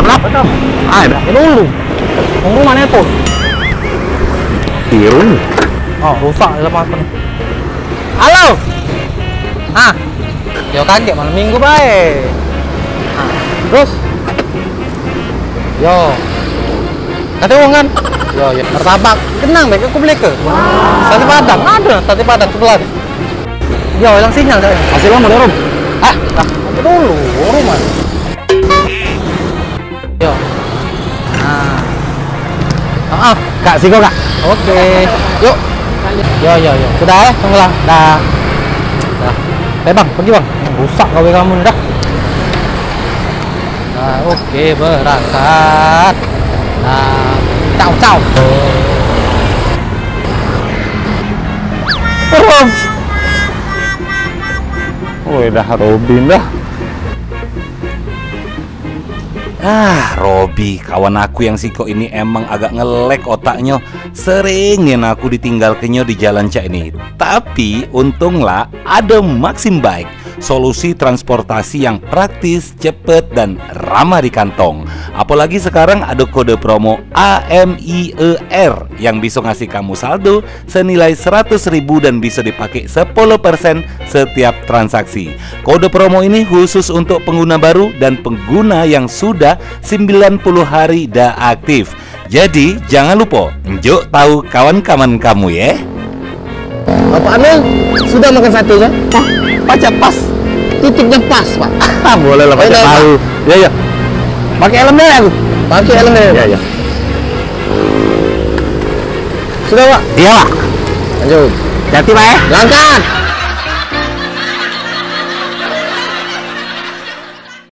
Berapa? Ada. Dulu. Tunggu mana itu? Tirun. Oh, rusak lepas nih. Halo. Ah. Yo kaget malam minggu baik. Ah. Terus. Yo. Kata uang kan? Yo, yo. Martabak. Kenang baik aku beli ke. Sate Padang. Ada sate Padang sebelah. Yo, hilang sinyal saya. Hasil lama dorong. Ah, dulu rumah. Yo. Nah. Kak, siko kak. Oke. Yuk. Yo. Sudah ya, tunggulah. Dah. Bang, pergi bang. Rusak gawe kamu dah. Nah, oke, berangkat. Nah, ciao. Dah Robin dah. Robi, kawan aku yang siko ini emang agak ngelek otaknya. Sering nih aku ditinggal kenyo di jalan cak ini. Tapi untunglah ada Maxim Bike, solusi transportasi yang praktis, cepet, dan ramah di kantong. Apalagi sekarang ada kode promo AMIER yang bisa ngasih kamu saldo senilai 100.000 dan bisa dipakai 10% setiap transaksi. Kode promo ini khusus untuk pengguna baru dan pengguna yang sudah 90 hari dah aktif. Jadi jangan lupa njuk tahu kawan-kawan kamu ya. Bapak Amel sudah makan satenya? Pacar pas. Titiknya pas, Pak. Boleh lah pacar tahu. Ya. Pakai helmnya aku. Pakai helmnya. Ya. Sudah, Pak? Iya, Pak. Lanjut. Hati, Pak ya. Langkah.